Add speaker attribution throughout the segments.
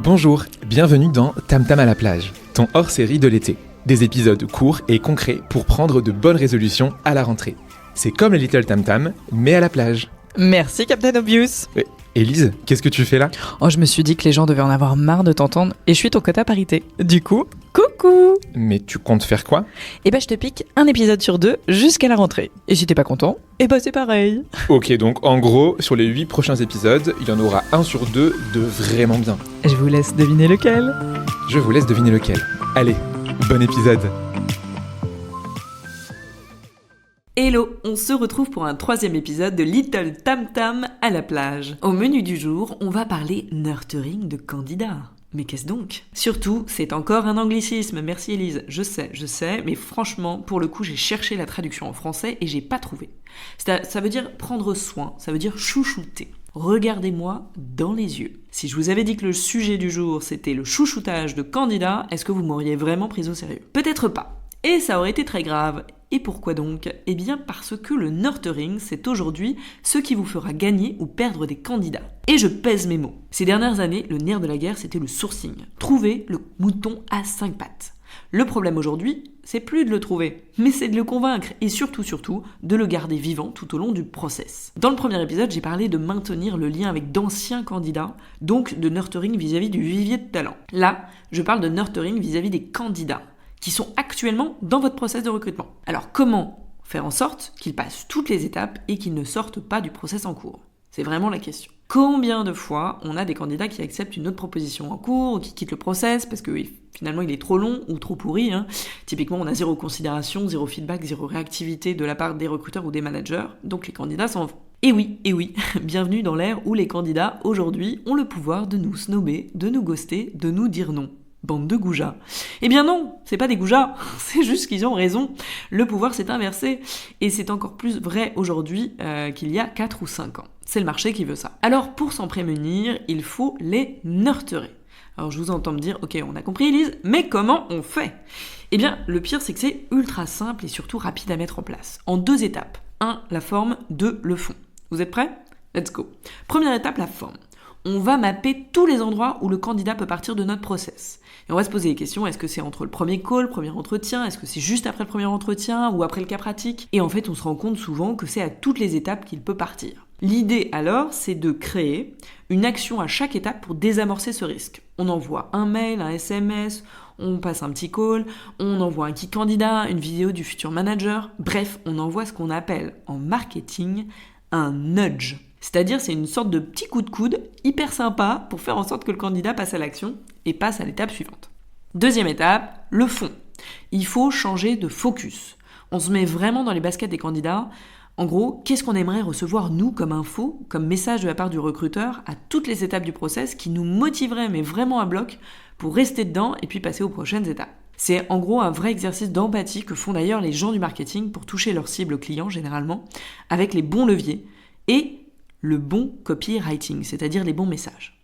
Speaker 1: Bonjour, bienvenue dans Tam Tam à la plage, ton hors-série de l'été. Des épisodes courts et concrets pour prendre de bonnes résolutions à la rentrée. C'est comme les Little Tam Tam, mais à la plage.
Speaker 2: Merci Captain Obvious.
Speaker 1: Élise, qu'est-ce que tu fais là ?
Speaker 2: Oh, je me suis dit que les gens devaient en avoir marre de t'entendre et je suis ton quota parité. Du coup, coucou.
Speaker 1: Mais tu comptes faire quoi ?
Speaker 2: Eh ben je te pique un épisode sur 2 jusqu'à la rentrée. Et si t'es pas content, eh ben c'est pareil.
Speaker 1: Ok, donc en gros, sur les 8 prochains épisodes, il y en aura 1 sur 2 de vraiment bien.
Speaker 2: Je vous laisse deviner lequel.
Speaker 1: Je vous laisse deviner lequel. Allez, bon épisode.
Speaker 3: Hello, on se retrouve pour un 3e épisode de Little Tam Tam à la plage. Au menu du jour, on va parler nurturing de candidats. Mais qu'est-ce donc ? Surtout, c'est encore un anglicisme, merci Élise, je sais, mais franchement, pour le coup, j'ai cherché la traduction en français et j'ai pas trouvé. Ça veut dire prendre soin, ça veut dire chouchouter. Regardez-moi dans les yeux. Si je vous avais dit que le sujet du jour, c'était le chouchoutage de candidats, est-ce que vous m'auriez vraiment pris au sérieux ? Peut-être pas. Et ça aurait été très grave. Et pourquoi donc ? Eh bien parce que le nurturing, c'est aujourd'hui ce qui vous fera gagner ou perdre des candidats. Et je pèse mes mots. Ces dernières années, le nerf de la guerre, c'était le sourcing. Trouver le mouton à 5 pattes. Le problème aujourd'hui, c'est plus de le trouver, mais c'est de le convaincre et surtout, de le garder vivant tout au long du process. Dans le premier épisode, j'ai parlé de maintenir le lien avec d'anciens candidats, donc de nurturing vis-à-vis du vivier de talent. Là, je parle de nurturing vis-à-vis des candidats qui sont actuellement dans votre process de recrutement. Alors comment faire en sorte qu'ils passent toutes les étapes et qu'ils ne sortent pas du process en cours ? C'est vraiment la question. Combien de fois on a des candidats qui acceptent une autre proposition en cours ou qui quittent le process parce que finalement il est trop long ou trop pourri. Typiquement on a 0 considération, 0 feedback, 0 réactivité de la part des recruteurs ou des managers, donc les candidats s'en vont. Et oui, bienvenue dans l'ère où les candidats aujourd'hui ont le pouvoir de nous snober, de nous ghoster, de nous dire non. Bande de goujats. Eh bien non, c'est pas des goujats, c'est juste qu'ils ont raison. Le pouvoir s'est inversé, et c'est encore plus vrai aujourd'hui qu'il y a 4 ou 5 ans. C'est le marché qui veut ça. Alors pour s'en prémunir, il faut les nurturer. Alors je vous entends me dire, ok, on a compris Elise, mais comment on fait ? Eh bien, le pire c'est que c'est ultra simple et surtout rapide à mettre en place. En 2 étapes. 1, la forme, 2, le fond. Vous êtes prêts ? Let's go. Première étape, la forme. On va mapper tous les endroits où le candidat peut partir de notre process. Et on va se poser des questions, est-ce que c'est entre le premier call, premier entretien, est-ce que c'est juste après le premier entretien ou après le cas pratique ? Et en fait, on se rend compte souvent que c'est à toutes les étapes qu'il peut partir. L'idée alors, c'est de créer une action à chaque étape pour désamorcer ce risque. On envoie un mail, un SMS, on passe un petit call, on envoie un kit candidat, une vidéo du futur manager, bref, on envoie ce qu'on appelle en marketing un nudge. C'est-à-dire, c'est une sorte de petit coup de coude hyper sympa pour faire en sorte que le candidat passe à l'action et passe à l'étape suivante. 2e étape, le fond. Il faut changer de focus. On se met vraiment dans les baskets des candidats. En gros, qu'est-ce qu'on aimerait recevoir, nous, comme info, comme message de la part du recruteur à toutes les étapes du process qui nous motiverait, mais vraiment à bloc, pour rester dedans et puis passer aux prochaines étapes. C'est en gros un vrai exercice d'empathie que font d'ailleurs les gens du marketing pour toucher leur cible client, généralement, avec les bons leviers et le bon copywriting, c'est-à-dire les bons messages.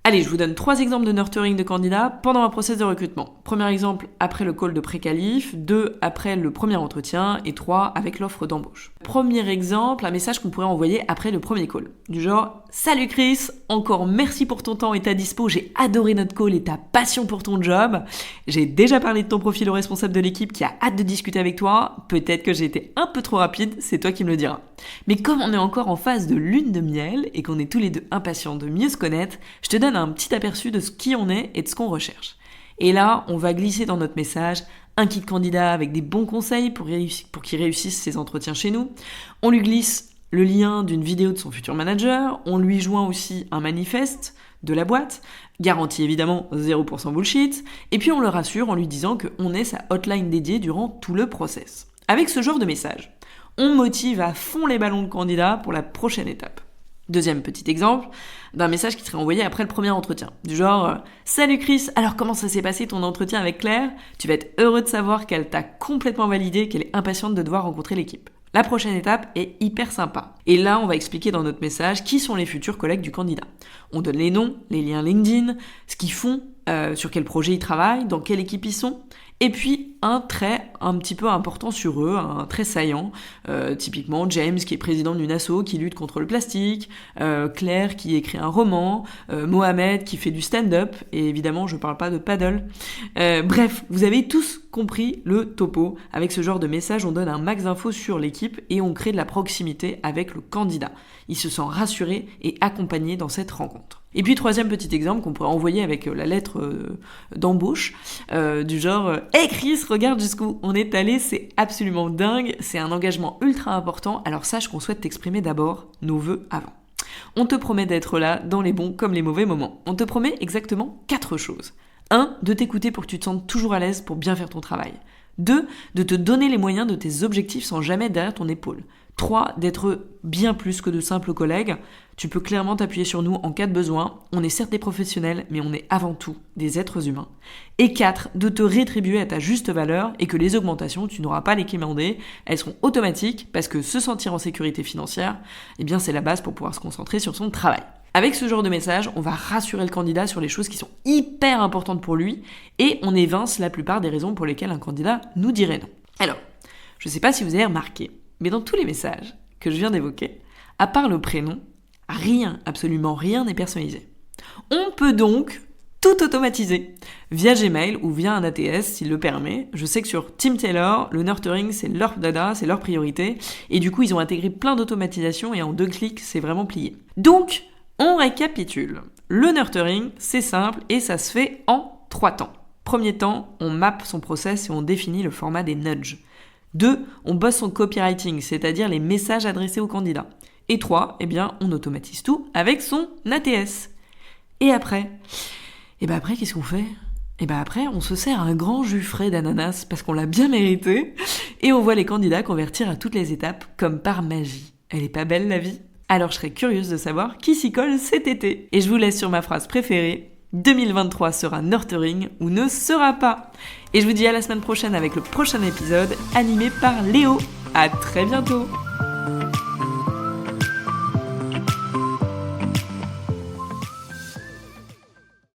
Speaker 3: Allez, je vous donne 3 exemples de nurturing de candidats pendant un process de recrutement. Premier exemple, après le call de pré-qualif, 2, après le premier entretien, et 3, avec l'offre d'embauche. Premier exemple, un message qu'on pourrait envoyer après le premier call. Du genre, salut Chris, encore merci pour ton temps et ta dispo, j'ai adoré notre call et ta passion pour ton job. J'ai déjà parlé de ton profil au responsable de l'équipe qui a hâte de discuter avec toi. Peut-être que j'ai été un peu trop rapide, c'est toi qui me le diras. Mais comme on est encore en phase de lune de miel et qu'on est tous les deux impatients de mieux se connaître, je te donne un petit aperçu de qui on est et de ce qu'on recherche. Et là, on va glisser dans notre message un kit candidat avec des bons conseils pour qu'il réussisse ses entretiens chez nous. On lui glisse le lien d'une vidéo de son futur manager. On lui joint aussi un manifeste de la boîte, garantie évidemment 0% bullshit. Et puis on le rassure en lui disant qu'on est sa hotline dédiée durant tout le process. Avec ce genre de message, on motive à fond les ballons de candidats pour la prochaine étape. 2e petit exemple d'un message qui serait envoyé après le premier entretien. Du genre « Salut Chris, alors comment ça s'est passé ton entretien avec Claire ? Tu vas être heureux de savoir qu'elle t'a complètement validé, qu'elle est impatiente de devoir rencontrer l'équipe. La prochaine étape est hyper sympa. Et là, on va expliquer dans notre message qui sont les futurs collègues du candidat. On donne les noms, les liens LinkedIn, ce qu'ils font, sur quel projet ils travaillent, dans quelle équipe ils sont. Et puis un trait un petit peu important sur eux, un trait saillant, typiquement James qui est président d'une asso qui lutte contre le plastique, Claire qui écrit un roman, Mohamed qui fait du stand-up, et évidemment je parle pas de paddle. Bref, vous avez tous compris le topo. Avec ce genre de message, on donne un max d'infos sur l'équipe et on crée de la proximité avec le candidat. Il se sent rassuré et accompagné dans cette rencontre. Et puis troisième petit exemple qu'on pourrait envoyer avec la lettre d'embauche, du genre « Hey Chris, regarde jusqu'où on est allé, c'est absolument dingue, c'est un engagement ultra important, alors sache qu'on souhaite t'exprimer d'abord nos vœux avant. On te promet d'être là dans les bons comme les mauvais moments. On te promet exactement 4 choses. 1. De t'écouter pour que tu te sentes toujours à l'aise pour bien faire ton travail. 2. De te donner les moyens de tes objectifs sans jamais être derrière ton épaule. 3. D'être bien plus que de simples collègues. Tu peux clairement t'appuyer sur nous en cas de besoin. On est certes des professionnels, mais on est avant tout des êtres humains. Et 4. De te rétribuer à ta juste valeur et que les augmentations, tu n'auras pas à les quémander. Elles seront automatiques parce que se sentir en sécurité financière, eh bien c'est la base pour pouvoir se concentrer sur son travail. Avec ce genre de message, on va rassurer le candidat sur les choses qui sont hyper importantes pour lui et on évince la plupart des raisons pour lesquelles un candidat nous dirait non. Alors, je ne sais pas si vous avez remarqué, mais dans tous les messages que je viens d'évoquer, à part le prénom, rien, absolument rien n'est personnalisé. On peut donc tout automatiser, via Gmail ou via un ATS s'il le permet. Je sais que sur Team Taylor, le nurturing c'est leur dada, c'est leur priorité, et du coup ils ont intégré plein d'automatisation et en 2 clics c'est vraiment plié. Donc, on récapitule. Le nurturing, c'est simple et ça se fait en 3 temps. Premier temps, on mappe son process et on définit le format des nudges. 2, on bosse son copywriting, c'est-à-dire les messages adressés au candidat. Et 3, eh bien, on automatise tout avec son ATS. Et après, qu'est-ce qu'on fait ? Après, on se sert un grand jus frais d'ananas parce qu'on l'a bien mérité et on voit les candidats convertir à toutes les étapes comme par magie. Elle est pas belle la vie ? Alors je serais curieuse de savoir qui s'y colle cet été. Et je vous laisse sur ma phrase préférée, 2023 sera nurturing ou ne sera pas. Et je vous dis à la semaine prochaine avec le prochain épisode animé par Léo. À très bientôt.